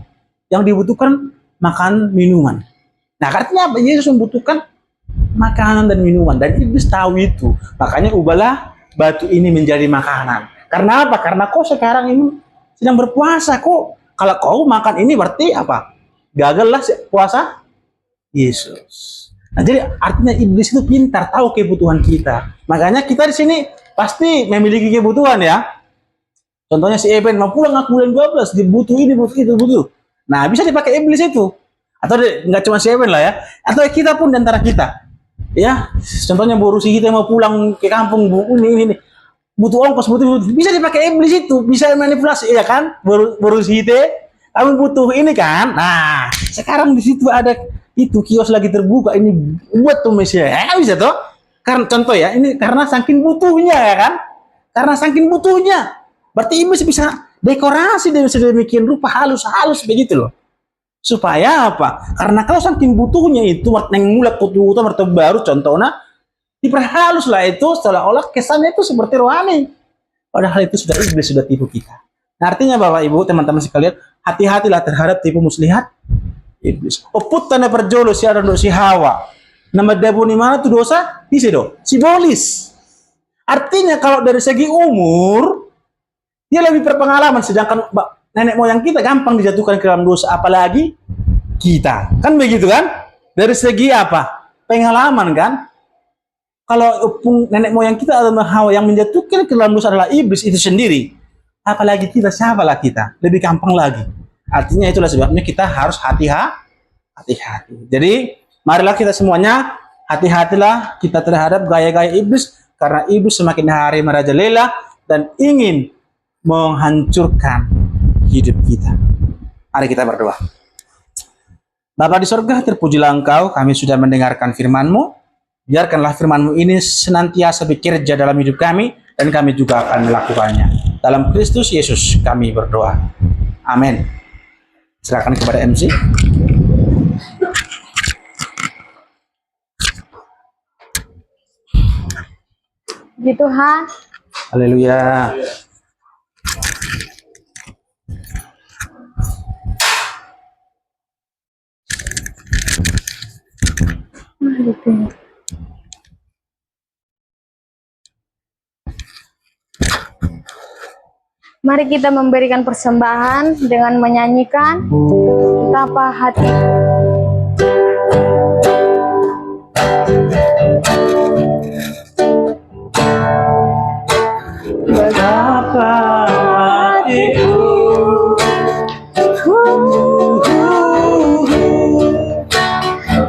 Yang dibutuhkan makan minuman. Nah, artinya apa? Yesus membutuhkan makanan dan minuman. Dan iblis tahu itu. Makanya ubahlah batu ini menjadi makanan. Karena apa? Karena kau sekarang ini sedang berpuasa. Kalau kau makan ini berarti apa? Gagallah puasa Yesus. Nah, jadi artinya iblis itu pintar, tahu kebutuhan kita. Makanya kita di sini pasti memiliki kebutuhan ya. Contohnya si Eben mau pulang aku bulan 12, dia butuh ini, butuh itu, butuh. Nah, bisa dipakai iblis itu. Atau nggak cuma si Eben lah ya. Atau kita pun di antara kita. Ya, contohnya borusi kita mau pulang ke kampung, ini. Butuh ongkos, butuh. Bisa dipakai iblis itu, bisa manipulasi ya kan? Borusi kita, kamu butuh ini kan? Nah, sekarang di situ ada itu kios lagi terbuka, ini buat tuh Mesia. Bisa tuh. Karena contoh ya, ini karena saking butuhnya ya kan? Karena saking butuhnya. Berarti iblis bisa dekorasi dan sedemikian rupa halus-halus begitu loh. Supaya apa? Karena kalau saking butuhnya itu yang mulai kutu mertu baru contohnya diperhalus lah itu seolah-olah kesannya itu seperti rohani. Padahal itu sudah iblis sudah tipu kita. Nah, artinya Bapak Ibu teman-teman sekalian, hati-hatilah terhadap tipu muslihat iblis. Oput tanda perjolo si Adam si Hawa. Nama debu ni mana tuh dosa? Bisa do. Simbolis. Artinya kalau dari segi umur dia lebih berpengalaman, sedangkan nenek moyang kita gampang dijatuhkan ke dalam dosa, apalagi kita. Kan begitu kan? Dari segi apa? Pengalaman kan? Kalau nenek moyang kita adalah Hawa, yang menjatuhkan ke dalam dosa adalah iblis itu sendiri. Apalagi kita, siapalah kita? Lebih gampang lagi. Artinya itulah sebabnya kita harus hati-hati. Jadi, marilah kita semuanya hati-hatilah kita terhadap gaya-gaya iblis, karena iblis semakin hari merajalela dan ingin menghancurkan hidup kita. Mari kita berdoa. Bapa di sorga, terpujilah Engkau, kami sudah mendengarkan firman-Mu. Biarkanlah firman-Mu ini senantiasa bekerja dalam hidup kami, dan kami juga akan melakukannya. Dalam Kristus Yesus kami berdoa. Amin. Silakan kepada MC. Puji Tuhan. Haleluya. Mari kita memberikan persembahan dengan menyanyikan betapa hati. Betapa hatiku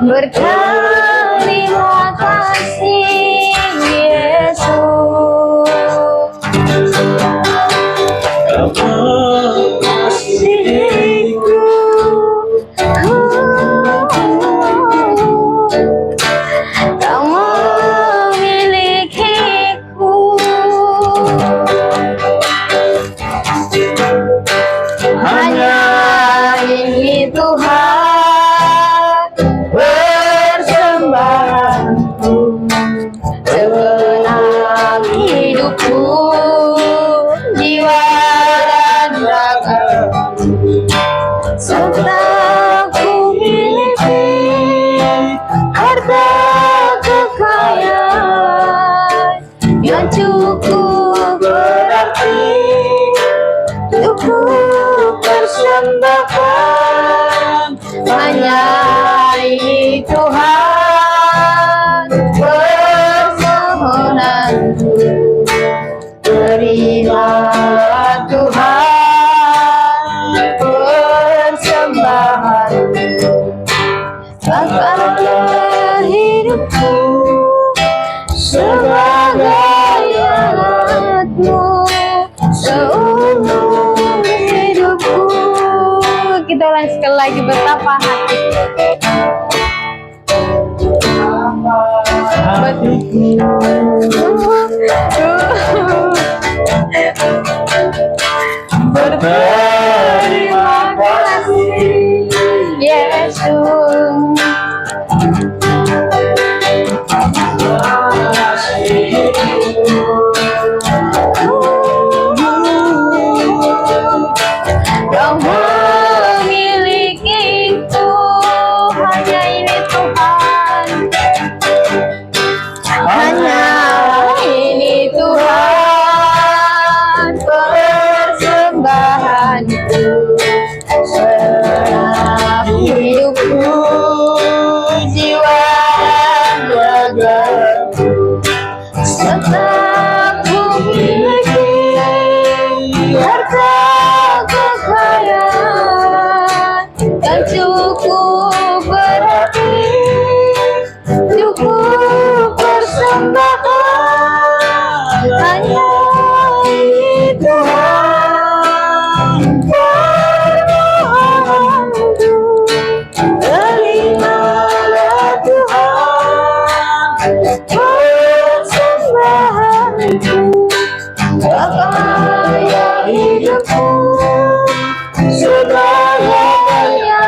berterima kasih Yesus. Kasihku Kau memilikiku, hanya ini Tuhan persembahanku segenap hidupku, jiwa dan raga, serta ku miliki harta kekayaan yang cukup berarti untuk ku persembahkan. Hanya ini Tuhan permohonanku, terima lagi betapa Berterima kasih Yesus. Kau memiliki itu hanya ini Tuhan, hanya ini Tuhan persembahanku, serah hidupku, jiwa ragaku, tetap ku miliki harta kekayaan yang cukup berarti, cukup persembahan, hanya ini Tuhan permohonanku. Terimalah Tuhan persembahanku, kekaya hidupku, segala-galanya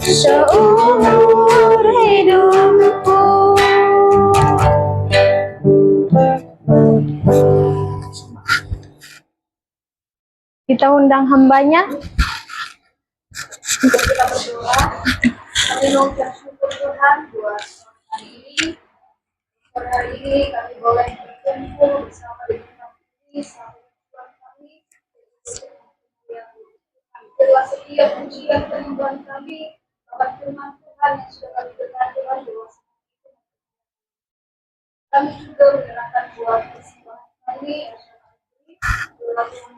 seumur hidupku. Kita undang hambanya untuk kita berdoa. Kami mengucap syukur Tuhan buat hari ini. Pada hari ini kami boleh berkumpul bersama dengan kami, sama Tuhan kami. Itulah setiap pujian penyembahan kami, bahkan firman Tuhan yang sudah kami dengar Tuhan bahwa kami juga menyerahkan buat persembahan kami, itulah Tuhan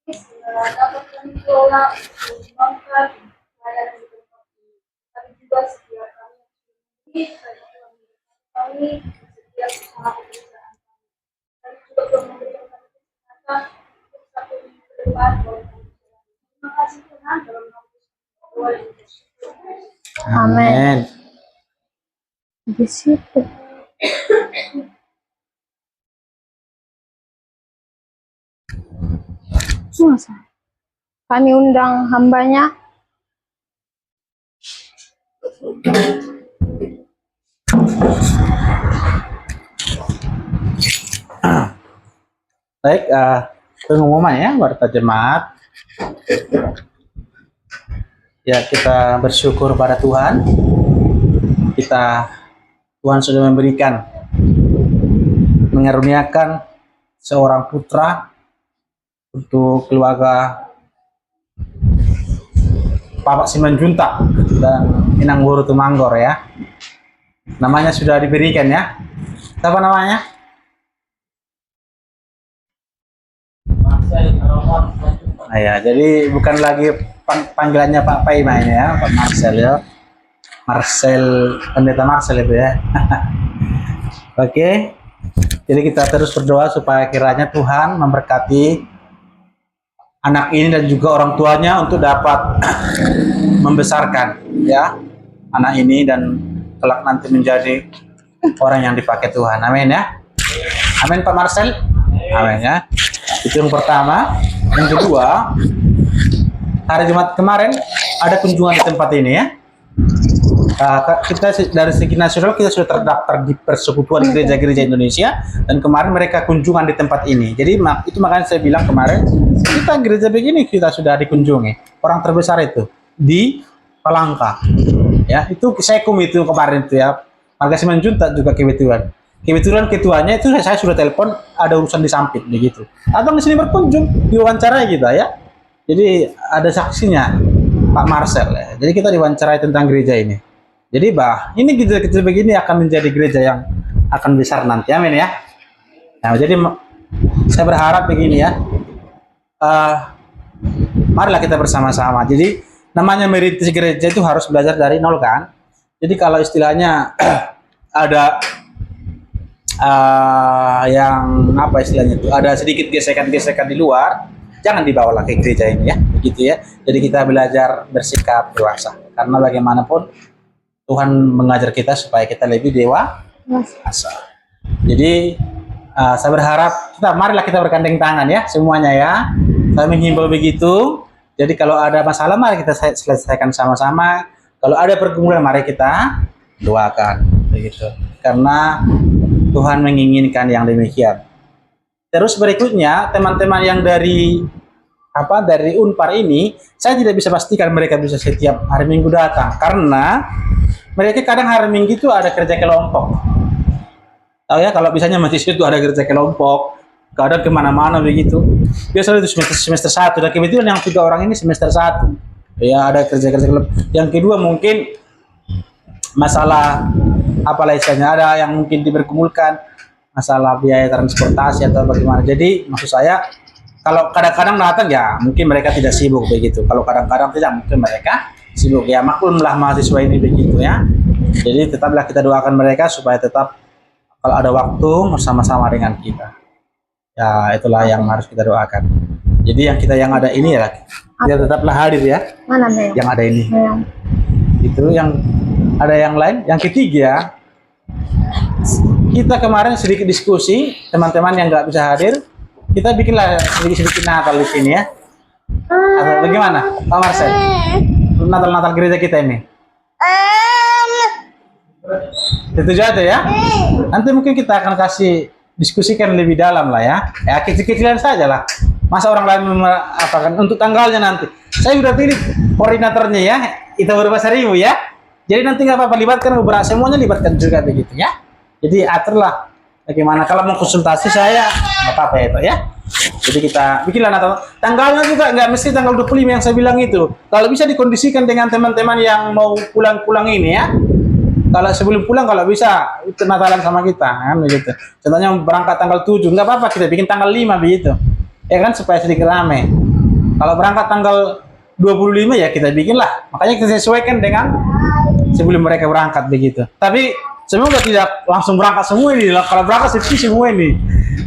segala dapat kami kelola untuk mengembangkan pelayanan di tempat ini. Kami juga setiap kami kami setiap usaha pekerjaan kami. Kami juga telah memberikan kesempatan untuk satu minggu ke depan boleh kami jalani. Terima kasih Tuhan dalam nama Yesus. Amin. Di situ. Masa? Kami undang hambanya. Baik, pengumuman ya warta jemaat. Ya, kita bersyukur pada Tuhan. Tuhan sudah mengaruniakan seorang putra untuk keluarga Bapak Simanjuntak dan Inang Guru Tumanggor ya. Namanya sudah diberikan ya. Siapa namanya? Ya, jadi bukan lagi panggilannya Pak Paima ini ya, Pak Marcel ya. Pendeta Marcel itu ya. Oke. Jadi kita terus berdoa supaya kiranya Tuhan memberkati anak ini dan juga orang tuanya untuk dapat membesarkan ya anak ini dan kelak nanti menjadi orang yang dipakai Tuhan. Amin ya. Amin Pak Marcel. Amin ya. Itu yang pertama. Yang kedua, hari Jumat kemarin ada kunjungan di tempat ini ya. Kita dari segi nasional kita sudah terdaftar di Persekutuan Gereja-Gereja Indonesia dan kemarin mereka kunjungan di tempat ini. Jadi itu makanya saya bilang kemarin kita gereja begini kita sudah dikunjungi. Orang terbesar itu di Palangka. Ya, itu saya itu kemarin itu ya. Marga Simanjuntak juga kebetulan. Kebetulan ketuanya itu saya sudah telepon ada urusan di Sampit begitu. Abang di sini berkunjung diwawancarai kita ya. Jadi ada saksinya Pak Marcel ya. Jadi kita diwawancarai tentang gereja ini. Jadi ini gereja kecil begini akan menjadi gereja yang akan besar nanti, amin ya. Nah, jadi saya berharap begini ya. Marilah kita bersama-sama. Jadi namanya merintis gereja itu harus belajar dari nol kan. Jadi kalau istilahnya ada yang apa istilahnya itu ada sedikit gesekan-gesekan di luar, jangan dibawalah ke gereja ini ya, begitu ya. Jadi kita belajar bersikap dewasa, karena bagaimanapun Tuhan mengajar kita supaya kita lebih dewasa. Jadi saya berharap marilah kita bergandeng tangan ya semuanya ya. Saya menghimbau begitu. Jadi kalau ada masalah mari kita selesaikan sama-sama. Kalau ada pergumulan mari kita doakan begitu. Karena Tuhan menginginkan yang demikian. Terus berikutnya teman-teman yang dari Unpar ini, saya tidak bisa pastikan mereka bisa setiap hari Minggu datang karena mereka kadang hari Minggu itu ada kerja kelompok. Tahu ya, kalau misalnya mahasiswa itu ada kerja kelompok, kadang kemana-mana begitu. Biasanya itu semester 1 dan kebetulan yang 3 orang ini semester 1. Ya ada kerja-kerja kelompok. Yang kedua mungkin masalah apalah istilahnya, ada yang mungkin dibergumulkan masalah biaya transportasi atau bagaimana. Jadi maksud saya kalau kadang-kadang datang ya mungkin mereka tidak sibuk begitu. Kalau kadang-kadang tidak mungkin mereka sibuk. Ya maklumlah mahasiswa ini begitu ya. Jadi tetaplah kita doakan mereka supaya tetap kalau ada waktu bersama-sama dengan kita. Ya itulah yang harus kita doakan. Jadi yang ada ini ya kita tetaplah hadir ya. Mana Mel? Yang ada ini. Mel. Itu yang ada yang lain. Yang ketiga, kita kemarin sedikit diskusi teman-teman yang nggak bisa hadir. Kita bikinlah sedikit-sedikit Natal di sini ya. Atau bagaimana, Pak Marcel? Natal gereja kita ini. Itu aja ya. Nanti mungkin kita akan kasih diskusikan lebih dalam lah ya. Ya kecil-kecilan saja lah. Masa orang lain apakan untuk tanggalnya nanti. Saya sudah pilih koordinatornya ya. Itu berbahasa ribu ya. Jadi nanti nggak apa-apa libatkan beberapa, semuanya libatkan juga begitu ya. Jadi aturlah bagaimana kalau mau konsultasi saya nggak apa-apa ya itu ya. Jadi kita bikinlah Natal. Tanggalnya juga nggak mesti tanggal 25 yang saya bilang itu. Kalau bisa dikondisikan dengan teman-teman yang mau pulang-pulang ini ya. Kalau sebelum pulang kalau bisa itu Natalan sama kita kan begitu. Contohnya berangkat tanggal 7 nggak apa-apa kita bikin tanggal 5 begitu. Ya kan supaya sedikit rame. Kalau berangkat tanggal 25 ya kita bikinlah. Makanya kita sesuaikan dengan sebelum mereka berangkat begitu. Tapi semoga tidak langsung berangkat semua ini. Kalau berangkat sepi semua ini.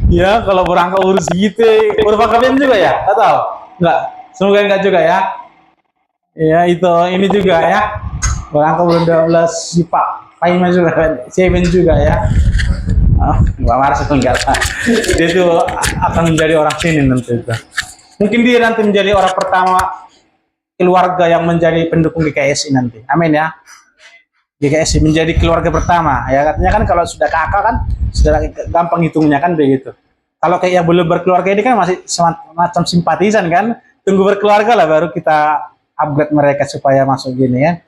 Ya kalau berangkat urus gitu. Berapa kalian juga ya? Nggak tahu? Nggak. Semoga enggak juga ya. Ya itu ini juga ya. Berangkat bulan 12 Pak Paima juga, Seven juga ya. Mbak Maras itu enggak lah. Dia itu akan menjadi orang sini nanti itu. Mungkin dia nanti menjadi orang pertama keluarga yang menjadi pendukung GKSI nanti. Amin ya. GKSI menjadi keluarga pertama. Ya katanya kan kalau sudah kakak kan sudah gampang hitungnya kan begitu. Kalau kayak yang belum berkeluarga ini kan masih semacam simpatisan kan. Tunggu berkeluarga lah baru kita upgrade mereka supaya masuk gini ya.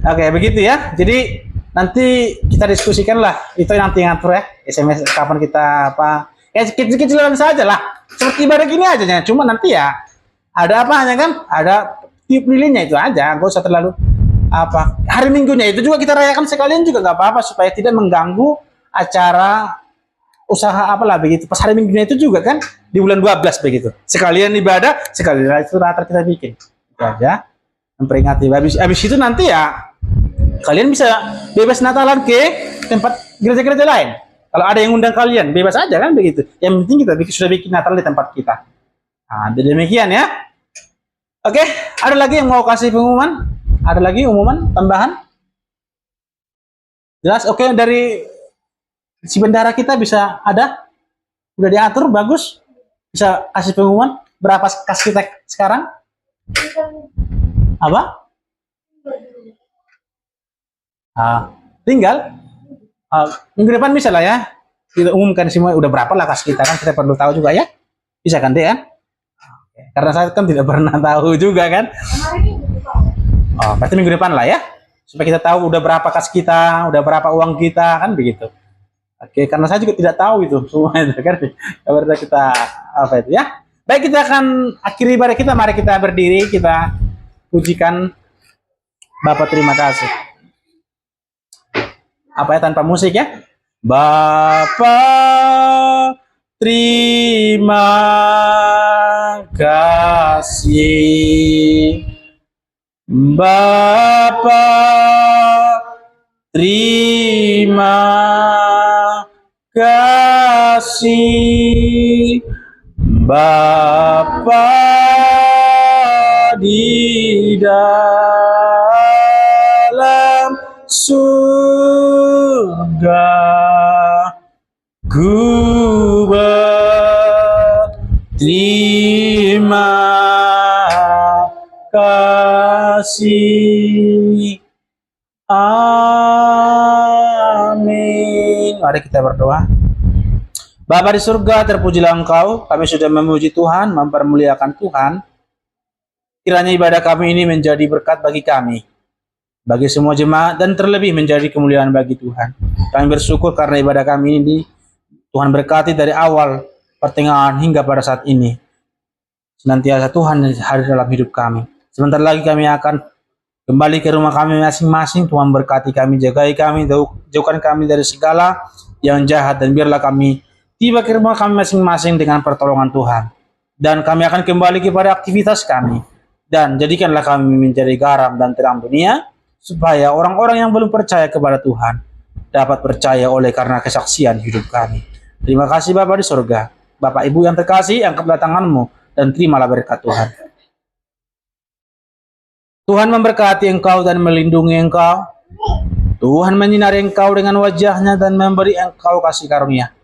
Oke, begitu ya. Jadi nanti kita diskusikan lah. Itu nanti ngatur ya. SMS kapan kita apa. Ya kecil-kecilan saja lah. Seperti ibadah gini aja. Cuma nanti ya ada apanya kan? Ada tiup lilinnya itu aja. Gak usah terlalu apa. Hari Minggunya itu juga kita rayakan sekalian juga nggak apa-apa supaya tidak mengganggu acara usaha apalah begitu. Pas hari Minggunya itu juga kan di bulan 12 begitu. Sekalian ibadah, sekalian itu Natal kita bikin. Itu aja. Memperingati habis itu nanti ya kalian bisa bebas Natalan ke tempat gereja-gereja lain. Kalau ada yang undang kalian bebas aja kan begitu. Yang penting kita sudah bikin Natal di tempat kita. Nah, demikian ya. Oke, ada lagi yang mau kasih pengumuman? Ada lagi umuman tambahan? Jelas? Oke, dari si bendara kita bisa ada? Sudah diatur bagus? Bisa kasih pengumuman berapa kas kita sekarang? Apa? Tinggal minggu depan bisa lah ya kita umumkan semua udah berapa lah kas kita kan kita perlu tahu juga ya, bisa kan deh kan? Karena saya kan tidak pernah tahu juga kan. Berarti minggu depan lah ya supaya kita tahu udah berapa kas kita, udah berapa uang kita kan begitu. Oke, karena saya juga tidak tahu itu semua itu kan. Berarti kita apa itu ya? Baik, kita akan akhiri ibadah kita. Mari kita berdiri, kita pujikan Bapak. Terima kasih. Apa ya tanpa musik ya? Bapa terima kasih. Bapa terima kasih. Bapa di dalam surga. Ku berterima kasih. Amin. Mari kita berdoa. Bapa di surga, terpujilah Engkau. Kami sudah memuji Tuhan, mempermuliakan Tuhan. Kiranya ibadah kami ini menjadi berkat bagi kami, bagi semua jemaat, dan terlebih menjadi kemuliaan bagi Tuhan. Kami bersyukur karena ibadah kami ini Tuhan berkati dari awal, pertengahan, hingga pada saat ini. Senantiasa Tuhan hadir dalam hidup kami. Sebentar lagi kami akan kembali ke rumah kami masing-masing. Tuhan berkati kami, jagai kami, jauhkan kami dari segala yang jahat, dan biarlah kami tiba ke rumah kami masing-masing dengan pertolongan Tuhan. Dan kami akan kembali kepada aktivitas kami. Dan jadikanlah kami menjadi garam dan terang dunia, supaya orang-orang yang belum percaya kepada Tuhan dapat percaya oleh karena kesaksian hidup kami. Terima kasih Bapa di surga. Bapak Ibu yang terkasih, angkatlah tanganmu dan terimalah berkat Tuhan. Tuhan memberkati engkau dan melindungi engkau. Tuhan menyinari engkau dengan wajahnya dan memberi engkau kasih karunia.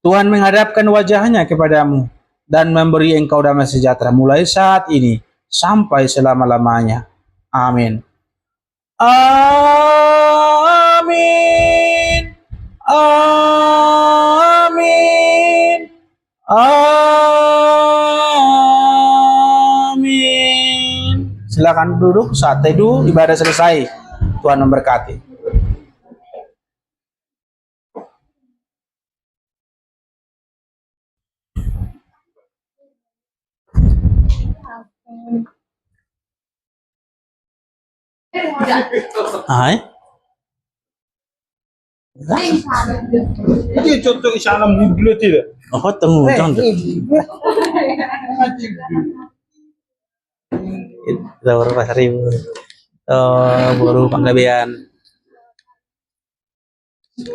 Tuhan menghadapkan wajahnya kepadamu dan memberi engkau damai sejahtera mulai saat ini sampai selama-lamanya. Amin. Amin. Amin. Amin. Silakan duduk, saat teduh ibadah selesai. Tuhan memberkati. Hai. Ini contoh isana mudlo tidak? Oh, tunggu, jangan. Kita berapa ribu? Baru panggabean.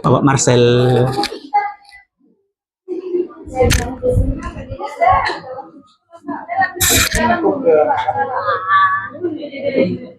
Bapak Marcel. Ini